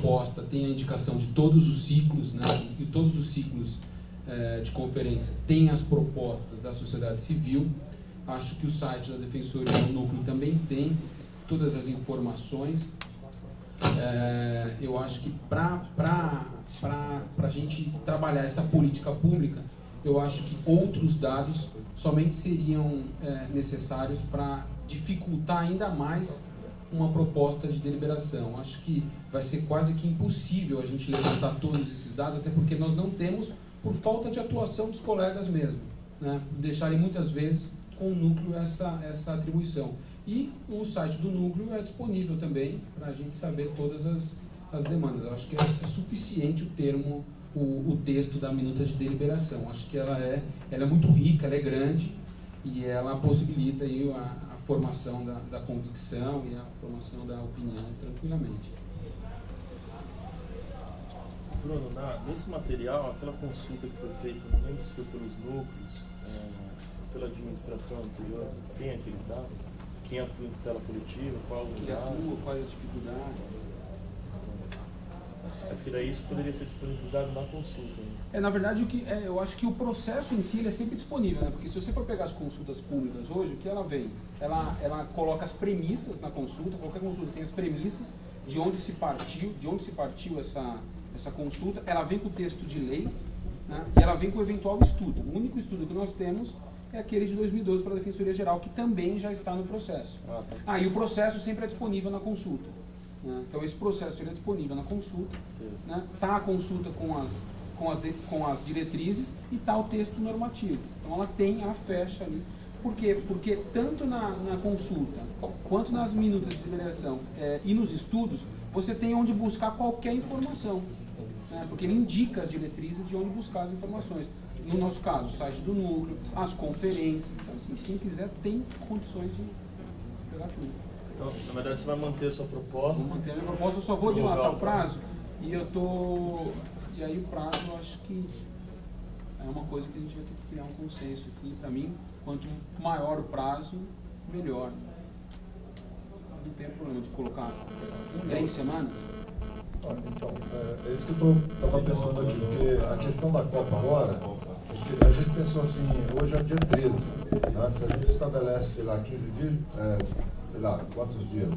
proposta, tem a indicação de todos os ciclos, né, e todos os ciclos de conferência têm as propostas da sociedade civil. Acho que o site da Defensoria do Núcleo também tem todas as informações. Eu acho que para a gente trabalhar essa política pública, eu acho que outros dados somente seriam necessários para dificultar ainda mais uma proposta de deliberação. Acho que vai ser quase que impossível a gente levantar todos esses dados, até porque nós não temos, por falta de atuação dos colegas mesmo, né? Deixarem muitas vezes com o núcleo essa atribuição. E o site do núcleo é disponível também para a gente saber todas as demandas. Eu acho que é suficiente o termo, o texto da minuta de deliberação. Acho que ela é muito rica, ela é grande e ela possibilita aí a formação da convicção e a formação da opinião tranquilamente. Bruno, nesse material, aquela consulta que foi feita, não lembro se foi pelos núcleos, pela administração anterior, tem aqueles dados? Quem atua em tutela coletiva, qual o lugar? Quais as dificuldades? É porque daí isso poderia ser disponibilizado na consulta, né? Na verdade, eu acho que o processo em si ele é sempre disponível, né? Porque se você for pegar as consultas públicas hoje, o que ela vem? Ela coloca as premissas na consulta, qualquer consulta tem as premissas de onde se partiu essa consulta, ela vem com o texto de lei, né? E ela vem com o eventual estudo. O único estudo que nós temos é aquele de 2012 para a Defensoria Geral, que também já está no processo. E o processo sempre é disponível na consulta. Né? Então esse processo ele é disponível na consulta, né? Tá a consulta com as diretrizes e está o texto normativo. Então ela fecha ali. Por quê? Porque tanto na consulta, quanto nas minutas de deliberação e nos estudos, você tem onde buscar qualquer informação. Né? Porque ele indica as diretrizes de onde buscar as informações. No nosso caso, o site do núcleo, as conferências. Então, assim, quem quiser tem condições de pegar tudo. Então, na verdade, você vai manter a sua proposta? Vou manter a minha proposta, eu só vou dilatar o prazo. E aí o prazo, eu acho que é uma coisa que a gente vai ter que criar um consenso aqui. Para mim, quanto maior o prazo, melhor. Não tem problema de colocar 3 semanas. Então, é isso que eu estava pensando aqui, porque a questão da Copa agora, a gente pensou assim, hoje é dia 13, né? Se a gente estabelece, sei lá, 15 dias, sei lá, quantos dias,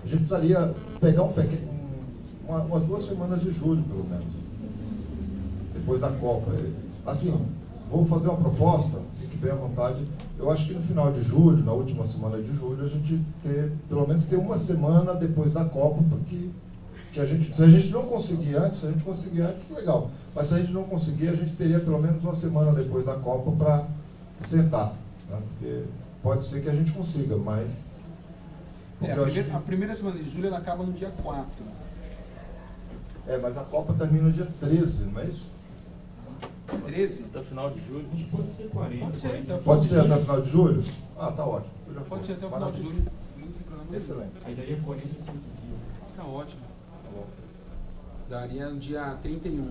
a gente precisaria pegar umas 2 semanas de julho, pelo menos, depois da Copa. Assim, vou fazer uma proposta, fique bem à vontade, eu acho que no final de julho, na última semana de julho, a gente pelo menos ter uma semana depois da Copa, porque se a gente não conseguir antes, legal. Mas se a gente não conseguir, a gente teria pelo menos uma semana depois da Copa para sentar. Né? Porque pode ser que a gente consiga, mas... A primeira semana de julho ela acaba no dia 4. Mas a Copa termina no dia 13, não é isso? 13? Até o final de julho? Pode ser 40. Pode ser até o final de julho? Ah, tá ótimo. Pode ser até o final de julho. Excelente. Aí daria 45 dias. Tá ótimo. Daria no dia 31.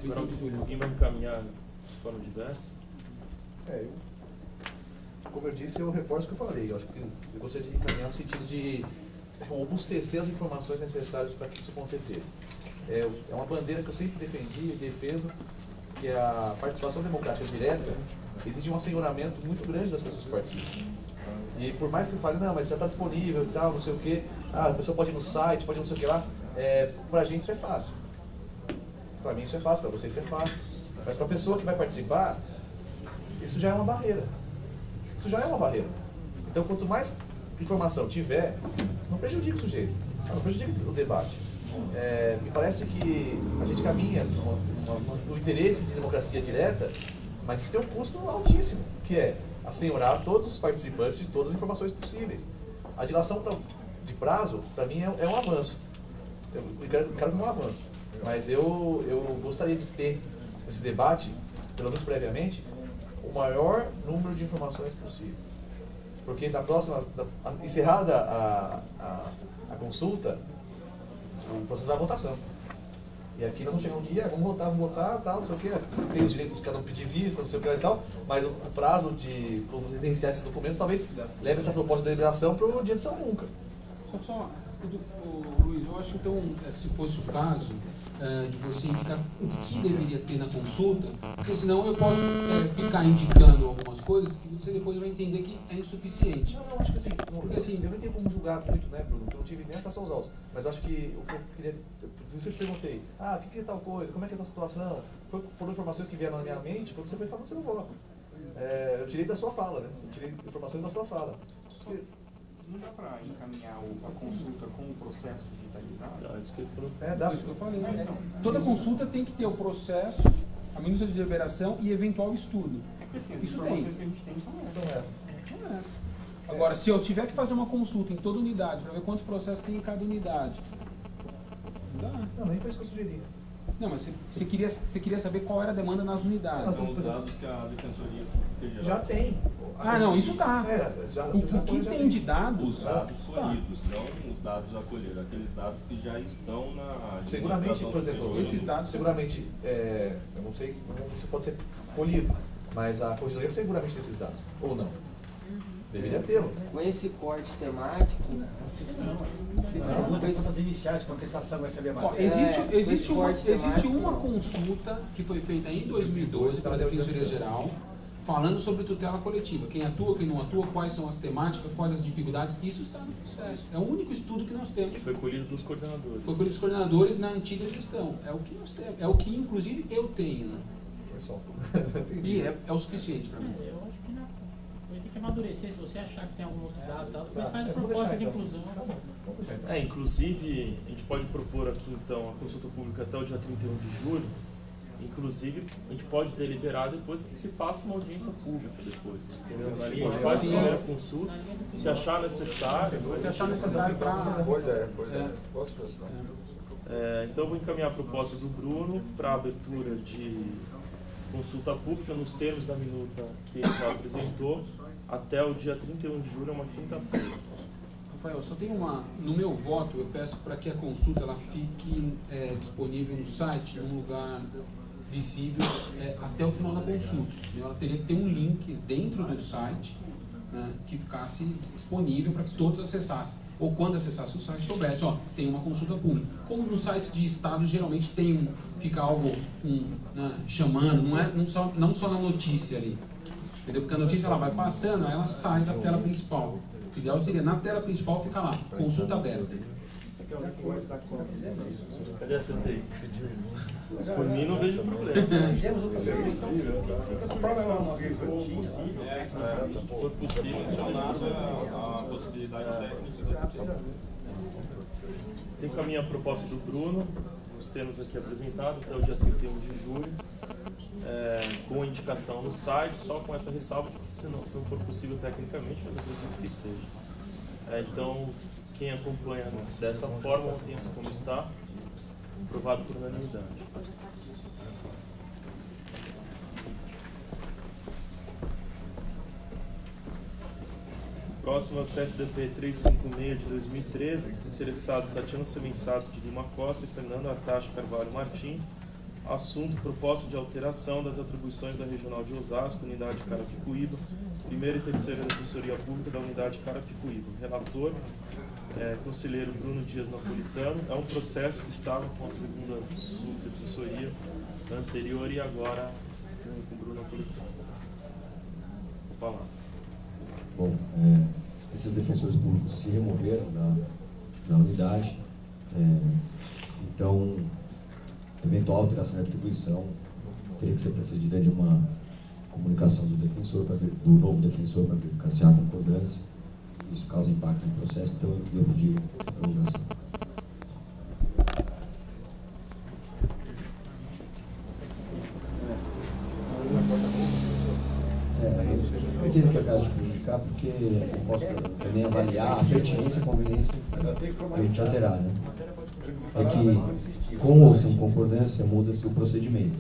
31 de julho. Alguém vai encaminhar de forma diversa? Como eu disse, eu reforço o que eu falei. Eu acho que eu gostaria de encaminhar no sentido de robustecer as informações necessárias para que isso acontecesse. É uma bandeira que eu sempre defendi e defendo, que é a participação democrática direta exige um assenhoramento muito grande das pessoas que participam. E por mais que fale, não, mas já está disponível e tal, não sei o quê, a pessoa pode ir no site, pode ir não sei o que lá, pra gente isso é fácil. Pra mim isso é fácil, pra você isso é fácil. Mas pra pessoa que vai participar, isso já é uma barreira. Isso já é uma barreira. Então quanto mais informação tiver, não prejudica o sujeito, não prejudica o debate. Me parece que a gente caminha no interesse de democracia direta, mas isso tem um custo altíssimo, que é assenhorar todos os participantes de todas as informações possíveis. A dilação de prazo, para mim, é um avanço. Eu quero um avanço. Mas eu gostaria de ter esse debate, pelo menos previamente, o maior número de informações possível. Porque na próxima, encerrada a consulta, o processo vai à votação. E aqui nós vamos chegar um dia, vamos votar, tal, não sei o que, tem os direitos de cada um pedir vista, não sei o que e tal, mas o prazo de providenciar esses documentos talvez leve essa proposta de deliberação para o dia de São Nunca. Só, o Luiz, Eu acho, então, se fosse o caso, de você indicar o que deveria ter na consulta, porque senão eu posso ficar indicando algumas coisas que você depois vai entender que é insuficiente. Não, acho que assim, Porque, assim, eu não tenho como julgar muito, né, Bruno? Porque eu não tive nem acesso aos autos. Mas acho que o que eu queria. Por isso eu te perguntei, o que é tal coisa? Como é que é a tua situação? Foram informações que vieram na minha mente, quando você foi falando, você não voto. Eu tirei da sua fala, né? Eu tirei informações da sua fala. Não dá para encaminhar a consulta com o processo digitalizado? Isso que ele falou. Dá. Isso que eu falei. Toda consulta tem que ter o processo, a minuta de deliberação e eventual estudo. É que assim, as Isso informações tem. que a gente tem são essas. São essas. Não é essa. Agora, se eu tiver que fazer uma consulta em toda unidade, para ver quantos processos tem em cada unidade, não dá. Não, nem foi isso que eu sugeri. Não, mas você queria saber qual era a demanda nas unidades. São os dados que a Defensoria Federal Já tem. Não, isso tá. O que já tem de dados, os dados tá. colhidos, não os dados acolhidos, aqueles dados que já estão na Seguramente, por exemplo, superior. esses dados- seguramente, eu não sei se pode ser colhido, mas a corregedoria seguramente desses dados, ou não? Deveria tê-lo. Com esse corte temático, Perguntas iniciais, contestação vai ser Ó, debatida. existe temático, uma consulta que foi feita em 2012 pela Defensoria Geral, falando sobre tutela coletiva. Quem atua, quem não atua, quais são as temáticas, quais as dificuldades. Isso está no processo. É o único estudo que nós temos. Que foi colhido dos coordenadores. Foi por os coordenadores na antiga gestão. É o que nós temos. É o que, inclusive, eu tenho. Né? Foi só. E é o suficiente para mim. Eu acho que não. Vai ter que amadurecer. Se você achar que tem algum outro dado, depois faz a Eu vou proposta deixar, de então. inclusão. Tá bom, vamos deixar, então. Inclusive, a gente pode propor aqui, então, a consulta pública até o dia 31 de julho. Inclusive, a gente pode deliberar depois que se faça uma audiência pública depois. Entendeu? A gente faz a primeira consulta, se achar necessário. Se achar necessário para... Boa ideia, boa ideia. Posso fazer? Então, eu vou encaminhar a proposta do Bruno para a abertura de consulta pública nos termos da minuta que ele já apresentou até o dia 31 de julho, uma quinta-feira. Rafael, só tem uma... No meu voto, eu peço para que a consulta ela fique disponível no site, num lugar visível até o final da consulta. Ela teria que ter um link dentro do site, né, que ficasse disponível para que todos acessassem. Ou quando acessasse o site, soubesse, tem uma consulta pública. Como no site de estado geralmente fica algo chamando, não só na notícia ali. Entendeu? Porque a notícia ela vai passando, aí ela sai da tela principal. O ideal seria, na tela principal, fica lá, consulta aberta. Cadê a CTI? Por mim não vejo problema. Fizemos outra vez. Fica a sugestão, se for possível, se for possível, adicionado a possibilidade técnica. Tem que a minha proposta do Bruno, nos termos aqui apresentados, até o dia 31 de julho, com indicação no site, só com essa ressalva de que se não for possível tecnicamente, mas acredito que seja. Então, quem acompanha dessa forma, mantém-se como está, aprovado por unanimidade. Próximo é o CSDP 356 de 2013, interessado Tatiana Semensato de Lima Costa e Fernando Artacho Carvalho Martins. Assunto: proposta de alteração das atribuições da Regional de Osasco, Unidade Carapicuíba, primeira e terceira Defensoria Pública da Unidade Carapicuíba. Relator, conselheiro Bruno Dias Napolitano. É um processo que estava com a segunda subdefensoria anterior e agora com o Bruno Napolitano. Vou falar. Bom, esses defensores públicos se removeram da unidade, então, eventual alteração de atribuição teria que ser precedida de uma comunicação do novo defensor para verificar se há concordância. Isso causa impacto no processo, então eu queria pedir a prorrogação. Eu entendo que é caso de prejudicar, porque eu posso também avaliar a pertinência e a conveniência de a gente alterar, né? É que, com ou sem concordância, muda-se o procedimento.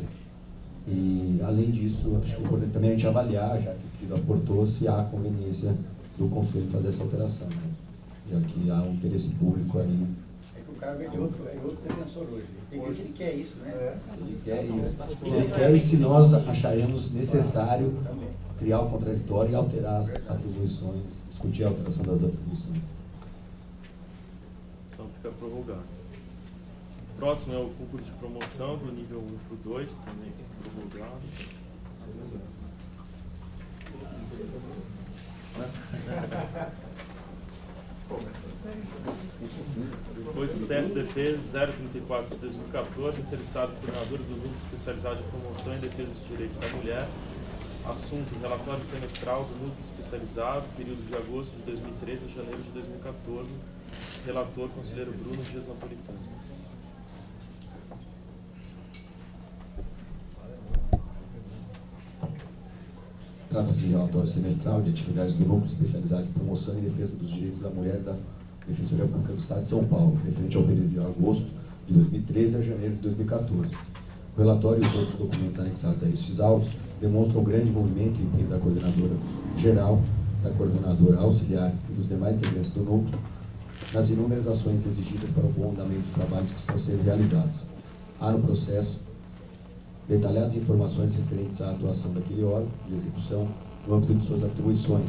E, além disso, acho que é importante também a gente avaliar, já que o pedido aportou, se há conveniência do Conselho fazer essa alteração, né? Já que há um interesse público aí. É que o cara vem de outro defensor hoje. Tem que ver se ele quer isso, né? Ele quer isso. Ele quer, e se nós acharemos necessário criar o contraditório e alterar as atribuições, discutir a alteração das atribuições. Então fica prorrogado. próximo é o concurso de promoção do nível 1 para o 2, também promulgado. Depois, CSDT 034 de 2014, interessado coordenador do Núcleo Especializado de Promoção e Defesa dos Direitos da Mulher. Assunto: relatório semestral do Núcleo Especializado, período de agosto de 2013 a janeiro de 2014. Relator, conselheiro Bruno Dias Napolitano. Trata-se de relatório semestral de atividades do Núcleo Especializado de Promoção e Defesa dos Direitos da Mulher da Defensoria Pública do Estado de São Paulo, referente ao período de agosto de 2013 a janeiro de 2014. O relatório e os outros documentos anexados a estes autos demonstram o grande movimento e empenho da coordenadora geral, da coordenadora auxiliar e dos demais integrantes do núcleo nas inúmeras ações exigidas para o bom andamento dos trabalhos que estão sendo realizados. Há no processo detalhadas informações referentes à atuação daquele órgão de execução no âmbito de suas atribuições,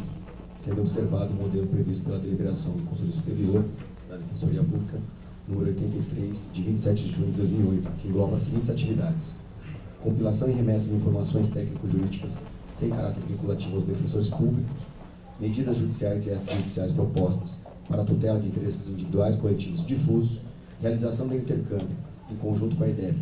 sendo observado o modelo previsto pela deliberação do Conselho Superior da Defensoria Pública, número 83, de 27 de junho de 2008, que engloba as seguintes atividades: compilação e remessa de informações técnico-jurídicas sem caráter vinculativo aos defensores públicos, medidas judiciais e extrajudiciais propostas para a tutela de interesses individuais, coletivos e difusos, realização do intercâmbio, em conjunto com a IDEF,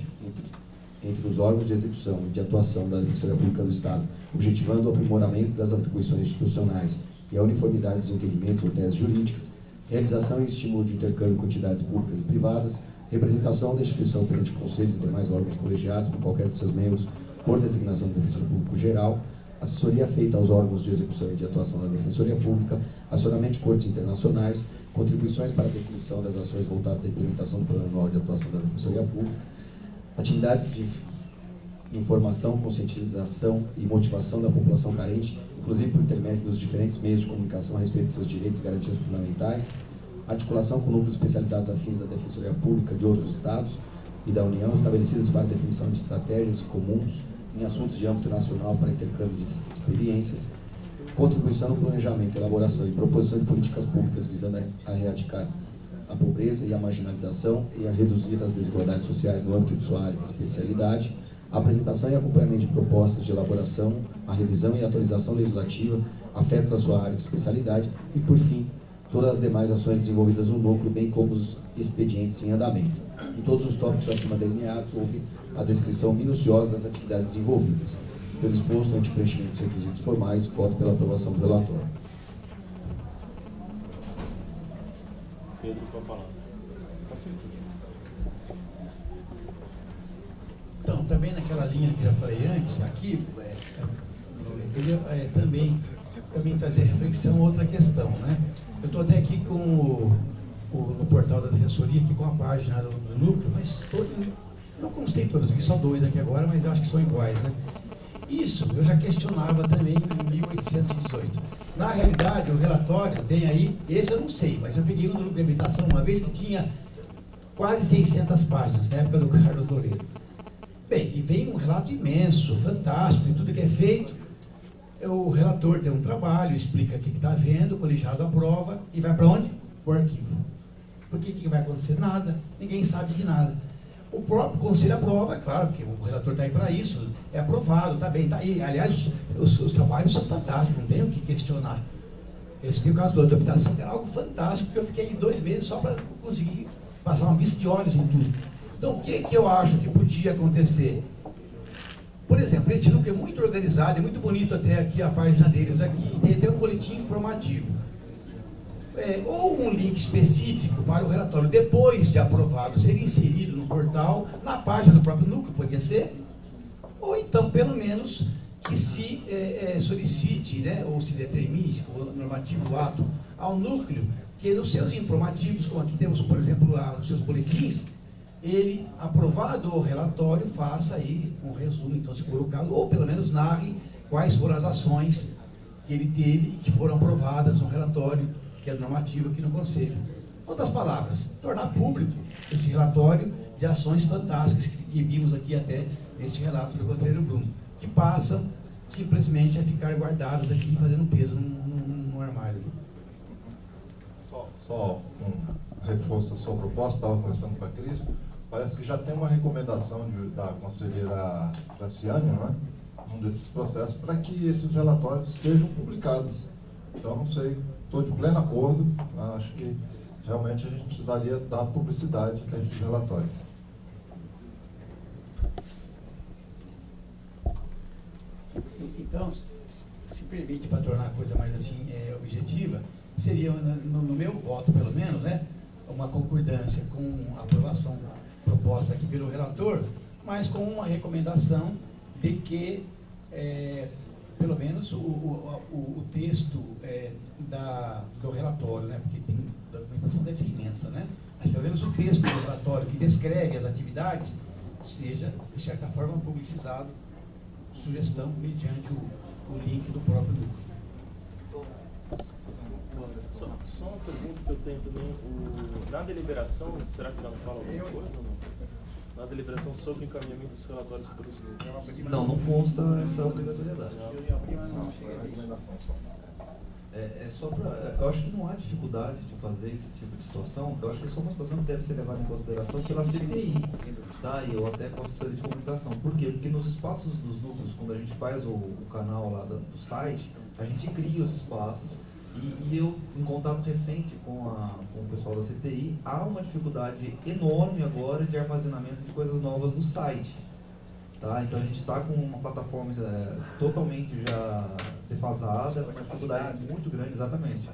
entre os órgãos de execução e de atuação da Defensoria Pública do Estado, objetivando o aprimoramento das atribuições institucionais e a uniformidade dos entendimentos ou teses jurídicas, realização e estímulo de intercâmbio com entidades públicas e privadas, representação da instituição perante conselhos e demais órgãos colegiados por qualquer de seus membros por designação do Defensor Público Geral, assessoria feita aos órgãos de execução e de atuação da Defensoria Pública, acionamento de cortes internacionais, contribuições para a definição das ações voltadas à implementação do Plano Anual de Atuação da Defensoria Pública, atividades de informação, conscientização e motivação da população carente, inclusive por intermédio dos diferentes meios de comunicação a respeito de seus direitos e garantias fundamentais, articulação com núcleos especializados afins da Defensoria Pública de outros Estados e da União, estabelecidas para a definição de estratégias comuns em assuntos de âmbito nacional para intercâmbio de experiências, contribuição no planejamento, elaboração e proposição de políticas públicas visando a erradicar a pobreza e a marginalização e a reduzir as desigualdades sociais no âmbito de sua área de especialidade, a apresentação e acompanhamento de propostas de elaboração, a revisão e atualização legislativa afetas à sua área de especialidade e, por fim, todas as demais ações desenvolvidas no núcleo, bem como os expedientes em andamento. Em todos os tópicos acima delineados, houve a descrição minuciosa das atividades desenvolvidas. Pelo exposto, ante preenchimento dos requisitos formais, voto pela aprovação do relatório. Pedro, com a palavra. Então, também naquela linha que eu já falei antes, aqui, eu queria também trazer reflexão outra questão, né? Eu estou até aqui com no portal da Defensoria, aqui com a página do núcleo, mas não constei todas aqui, só 2 aqui agora, mas acho que são iguais, né? Isso eu já questionava também em 1818. Na realidade, o relatório tem aí, esse eu não sei, mas eu peguei um do núcleo de habitação uma vez que tinha quase 600 páginas, na época do Carlos Loureiro. Bem, e vem um relato imenso, fantástico, de tudo que é feito. O relator tem um trabalho, explica o que está vendo, o colegiado aprova e vai para onde? Para o arquivo. Por que vai acontecer? Nada, ninguém sabe de nada. O próprio conselho aprova, é claro, porque o relator está aí para isso, é aprovado, está bem, está aí. Aliás, os trabalhos são fantásticos, não tem o que questionar. Esse tem o caso da habitação, que era algo fantástico, porque eu fiquei 2 meses só para conseguir passar uma vista de olhos em tudo. Então, o que eu acho que podia acontecer? Por exemplo, este núcleo é muito organizado, é muito bonito até aqui a página deles aqui, tem até um boletim informativo. Ou um link específico para o relatório, depois de aprovado, ser inserido no portal, na página do próprio núcleo, podia ser, ou então, pelo menos, que se solicite, né, ou se determine, se for normativo ato, ao núcleo, que nos seus informativos, como aqui temos, por exemplo, os seus boletins, ele, aprovado o relatório, faça aí um resumo, então, se for o caso, ou pelo menos narre quais foram as ações que ele teve e que foram aprovadas no relatório, que é normativo aqui no Conselho. Em outras palavras, tornar público este relatório de ações fantásticas que vimos aqui até neste relato do conselheiro Bruno, que passam simplesmente a ficar guardados aqui, fazendo peso no armário. Só um reforço da sua proposta, estava conversando com a Cris. parece que já tem uma recomendação da conselheira Graciane, né, num desses processos, para que esses relatórios sejam publicados. Então, não sei, estou de pleno acordo, acho que realmente a gente precisaria dar publicidade a esses relatórios. Então, se permite, para tornar a coisa mais assim objetiva, seria, no meu voto pelo menos, né, uma concordância com a aprovação proposta aqui pelo relator, mas com uma recomendação de que, pelo menos, o texto do relatório, né, porque tem documentação deve ser imensa, né, mas pelo menos o texto do relatório que descreve as atividades seja, de certa forma, publicizado, sugestão mediante o link do próprio núcleo. Só uma pergunta que eu tenho também, na deliberação, será que não fala alguma coisa ou não? Na deliberação sobre o encaminhamento dos relatórios para os núcleos? Não consta essa obrigatoriedade. Eu acho que não há dificuldade de fazer esse tipo de situação. Eu acho que é só uma situação que deve ser levada em consideração pela CTI, tá? E eu até com a assessoria de comunicação. Por quê? Porque nos espaços dos núcleos, quando a gente faz o canal lá do site, a gente cria os espaços. E eu, em contato recente com o pessoal da CTI, há uma dificuldade enorme agora de armazenamento de coisas novas no site. Tá? Então a gente está com uma plataforma totalmente já defasada, uma dificuldade muito grande, exatamente.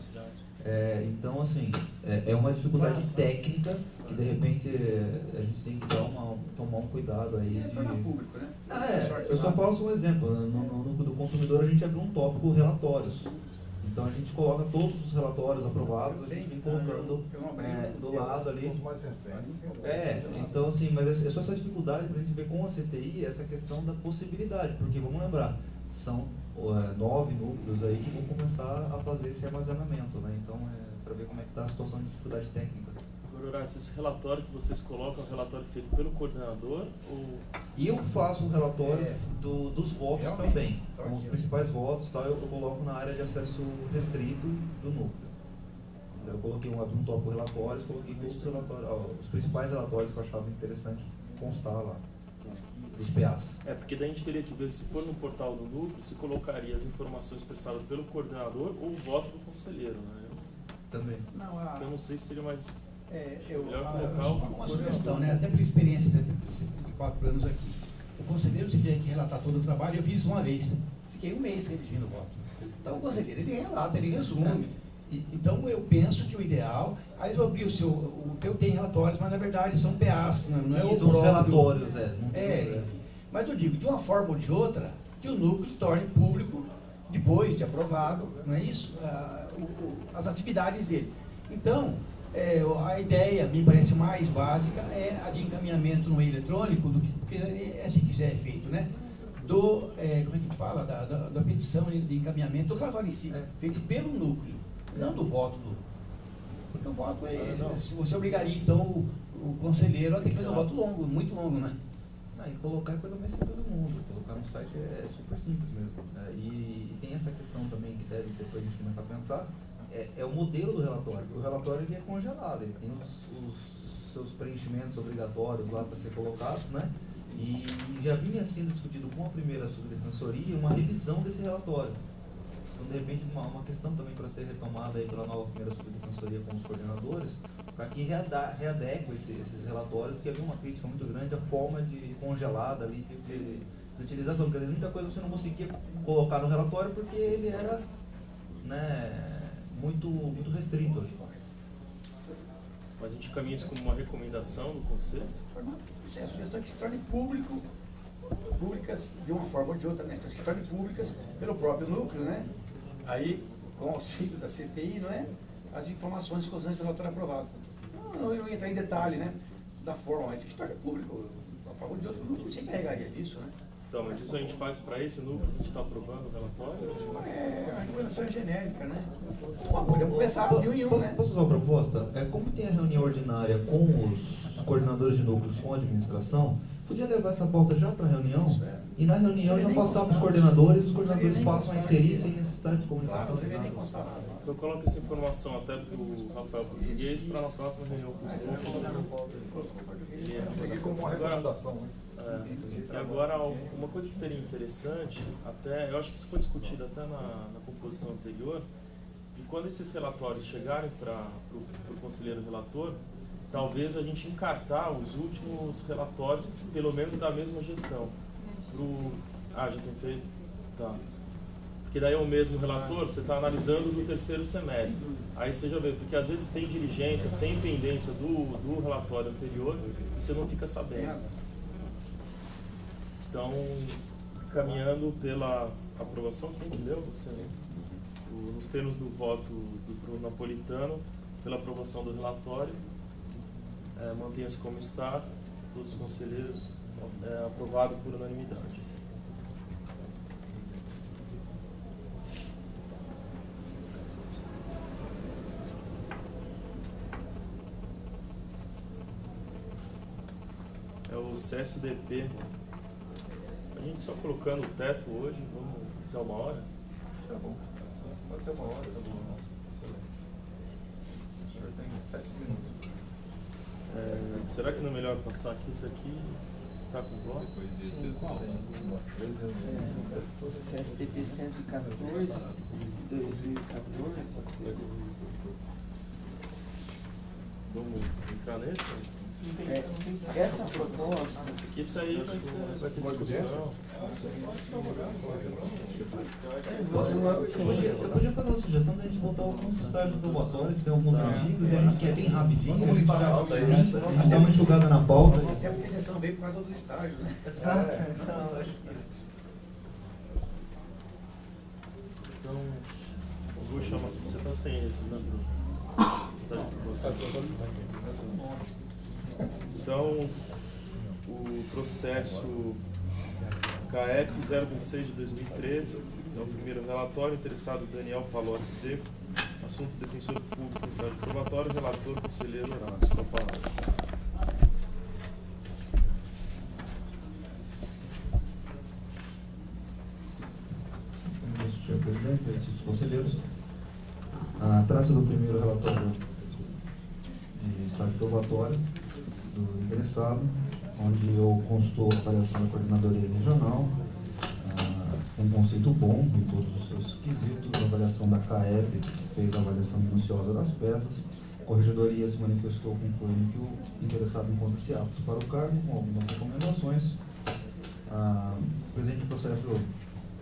Então, assim, é uma dificuldade técnica que, de repente, a gente tem que tomar um cuidado aí. Público, né? Eu só posso um exemplo. No núcleo do consumidor, a gente abriu um tópico relatórios. Então a gente coloca todos os relatórios aprovados, a gente vem colocando do lado ali. Então assim, mas é só essa dificuldade para a gente ver com a CTI essa questão da possibilidade, porque vamos lembrar, são 9 núcleos aí que vão começar a fazer esse armazenamento, né? Então para ver como é que está a situação de dificuldade técnica. Agora, esse relatório que vocês colocam é um relatório feito pelo coordenador? E eu faço um relatório dos votos também. Com os principais votos, eu coloco na área de acesso restrito do núcleo. Então, eu coloquei um tópico relatórios, coloquei todos os principais relatórios que eu achava interessante constar lá, dos PAs. Porque daí a gente teria que ver se for no portal do núcleo, se colocaria as informações prestadas pelo coordenador ou o voto do conselheiro, né? Também. Porque eu não sei se seria mais... uma sugestão, né? Até por experiência de 4 anos aqui. O conselheiro, se tiver que relatar todo o trabalho, eu fiz uma vez. Fiquei um mês redigindo o voto. Então o conselheiro, ele relata, ele resume. Então eu penso que o ideal, aí eu abri o teu tem relatórios, mas na verdade são PAs, não é o próprio. São relatórios, enfim. Mas eu digo, de uma forma ou de outra, que o núcleo se torne público depois de aprovado, não é isso? As atividades dele. Então, a ideia, me parece mais básica, é a de encaminhamento no meio eletrônico, porque é assim que já é feito, né? Como é que a gente fala? Da petição de encaminhamento do relatório em si, feito pelo núcleo, não do voto do. Porque o voto se você obrigaria, então, o conselheiro a ter que fazer um voto longo, muito longo, né? E colocar é coisa mais simples do mundo. Colocar no site é super simples mesmo. E tem essa questão também que deve depois a gente começar a pensar. É o modelo do relatório. O relatório ele é congelado, ele tem os seus preenchimentos obrigatórios lá para ser colocados, né? E já vinha sendo discutido com a primeira subdefensoria uma revisão desse relatório. Então, de repente, uma questão também para ser retomada aí pela nova primeira subdefensoria com os coordenadores, para que readeque esses relatórios, porque havia uma crítica muito grande à forma de congelada ali de utilização, porque às vezes muita coisa você não conseguia colocar no relatório porque ele era, né, muito restrito ali. Mas a gente caminha isso como uma recomendação do Conselho? A sugestão é que se torne públicas de uma forma ou de outra, né? Que se torne públicas pelo próprio núcleo, né? Aí, com o auxílio da CTI, não é? As informações constantes do relatório aprovado. Não ia entrar em detalhe, né? Da forma, mas que se torne público. De uma forma ou de outra, o núcleo se encarregaria disso, né? Então, mas isso a gente faz para esse núcleo que a gente está aprovando o relatório? A recomendação é genérica, né? Podemos começar de um em um, né? Posso usar uma proposta? Como tem a reunião ordinária com os coordenadores de núcleos com a administração, podia levar essa pauta já para a reunião? E na reunião já passar para os coordenadores passam a inserir sem necessidade de comunicação. Claro, não deveria nem constar nada. Eu coloco essa informação até para o Rafael Português para na próxima reunião com os núcleos. Seguir como uma recomendação, né? E agora, uma coisa que seria interessante, até, eu acho que isso foi discutido até na composição anterior, e quando esses relatórios chegarem para o conselheiro relator, talvez a gente encartar os últimos relatórios, pelo menos da mesma gestão. Já tem feito? Tá. Porque daí é o mesmo relator, você está analisando no terceiro semestre. Aí você já vê, porque às vezes tem diligência, tem pendência do relatório anterior e você não fica sabendo. Então, caminhando pela aprovação, quem que deu? Você, nos termos do voto do Napolitano, pela aprovação do relatório, mantenha-se como está, todos os conselheiros, aprovado por unanimidade. É o CSDP. A gente só colocando o teto hoje, vamos até 1 hora? Tá bom. Pode ser 1 hora, tá bom. O senhor tem 7 minutos. Será que não é melhor passar aqui? Isso aqui está com bloco? Sim, qual? CSTP 114, 2014. Vamos entrar nesse? Essa proposta. Isso aí vai ter discussão. Eu podia fazer uma sugestão de a gente voltar alguns estágios probatórios, que tem alguns antigos, e a gente quer bem rapidinho. A gente dá uma enxugada na pauta. Até porque a sessão veio por causa dos estágios, né? Exato. Então, eu vou chamar. Você está sem esses, né, Bruno? Estágio probatório. Então, o processo CAEP 026 de 2013, é o primeiro relatório, interessado Daniel Palori Seco, assunto defensor público em estágio probatório, relator conselheiro Horácio, com a palavra. Senhor presidente, senhores conselheiros, trata-se do primeiro relatório de estágio probatório do interessado, onde constou a avaliação da coordenadoria regional, um conceito bom em todos os seus quesitos, a avaliação da CAEP, que fez a avaliação minuciosa das peças, a corregedoria se manifestou concluindo que o interessado encontra-se apto para o cargo, com algumas recomendações. O presente processo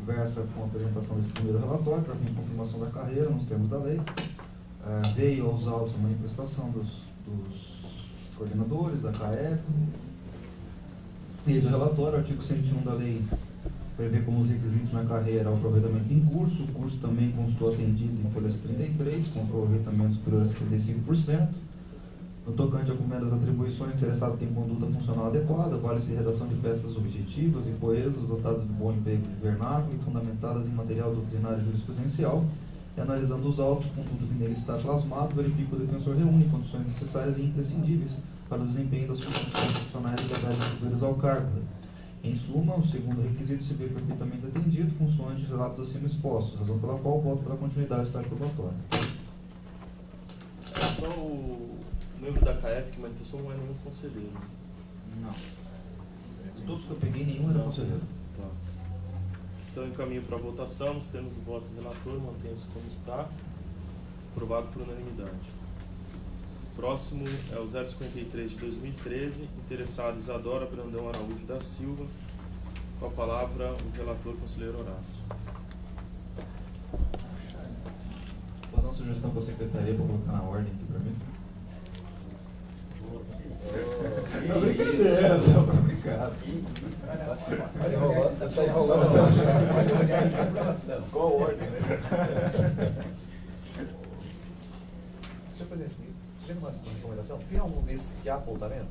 versa com a apresentação desse primeiro relatório, para fim de confirmação da carreira, nos termos da lei. Veio aos autos a manifestação dos coordenadores da CAEP. Eis o relatório, o artigo 101 da lei prevê como os requisitos na carreira o aproveitamento em curso. O curso também constou atendido em folhas 33, com aproveitamento superior a 75%. No tocante a cumprimento das atribuições, o interessado tem conduta funcional adequada, vale-se de redação de peças objetivas e coesas, dotadas de bom emprego de vernáculo e fundamentadas em material doutrinário e jurisprudencial. E analisando os autos, com tudo que nele está plasmado, verifica o defensor reúne condições necessárias e imprescindíveis para o desempenho das funções constitucionais e legais atribuídas ao cargo. Em suma, o segundo requisito se vê perfeitamente atendido, consoante os relatos acima expostos, razão pela qual voto pela continuidade do estágio probatório. Só o membro da CAEP que manifestou não é nenhum conselheiro. Não. De todos que eu peguei, nenhum era conselheiro. Tá. Então, encaminho para a votação, nos termos do voto do relator, mantenha-se como está, aprovado por unanimidade. O próximo é o 053 de 2013, interessado Isadora Brandão Araújo da Silva, com a palavra o relator conselheiro Horácio. Vou fazer uma sugestão para a secretaria para colocar na ordem aqui para mim. Não, brincadeira, só para brincar. Tá enrolando, você está enrolando. Qual a ordem? Senhor presidente, você tem uma recomendação? Tem algum desses que há apontamento?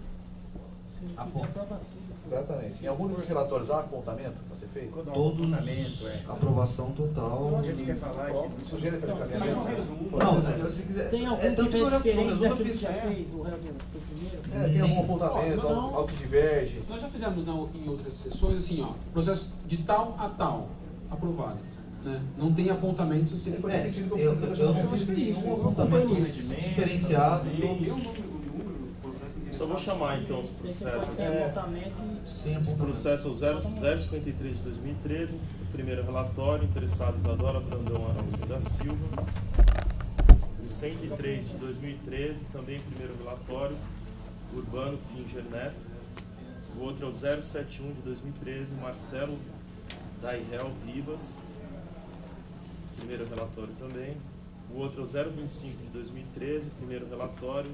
Sim, aprova tudo. Exatamente. Em algum desses relatórios há apontamento para ser feito? Todos, aprovação total. Ele quer falar aqui. Sujeira para encaminhamento? Faz um resumo. Não, se quiser. Tem algum tanto que é diferente daquilo que fiz. já fez do primeiro? Tem algum apontamento, algo que diverge? Nós já fizemos em outras sessões assim, ó, processo de tal a tal, aprovado. né? Não tem apontamentos. Ele faz sentido que eu eu não fiz nenhum apontamento diferenciado. Só vou chamar então os processos. Sim, O processo é o 053 de 2013, o primeiro relatório, interessados Isadora Brandão Araújo da Silva. O 103 de 2013, também primeiro relatório, Urbano Finger Neto. O outro é o 071 de 2013, Marcelo Dairel Vivas, primeiro relatório também. O outro é o 025 de 2013, primeiro relatório,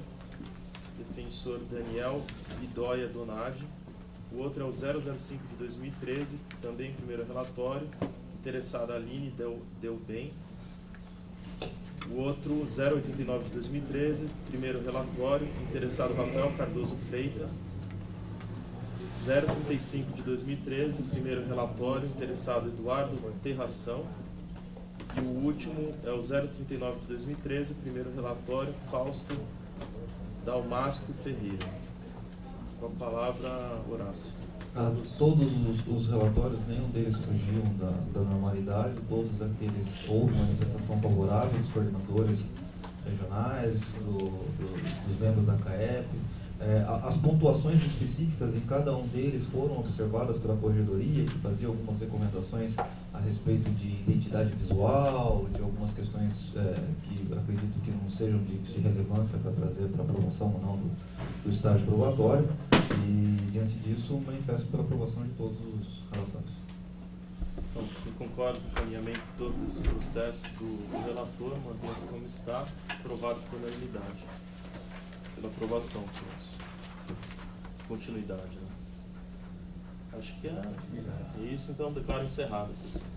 defensor Daniel Idóia Donadi. O outro é o 005 de 2013, também primeiro relatório, interessada Aline Deu Bem. O outro, 089 de 2013, primeiro relatório, interessado Rafael Cardoso Freitas. 035 de 2013, primeiro relatório, interessado Eduardo Terração. E o último é o 039 de 2013, primeiro relatório, Fausto Dalmasco Ferreira. Com a palavra, Horácio. Todos os relatórios, nenhum deles fugiam da normalidade, todos aqueles houve manifestação favorável dos coordenadores regionais, dos membros da CAEP. As pontuações específicas em cada um deles foram observadas pela corregedoria, que fazia algumas recomendações a respeito de identidade visual, de algumas questões que acredito que não sejam de relevância para trazer para aprovação ou não do estágio probatório. E, diante disso, manifesto pela aprovação de todos os relatórios. Então, eu concordo com o encaminhamento de todos esses processos do relator, mantém-se como está, aprovado por unanimidade. Pela aprovação, todos. Continuidade, né? Acho que é isso, então declaro encerrada essa sessão.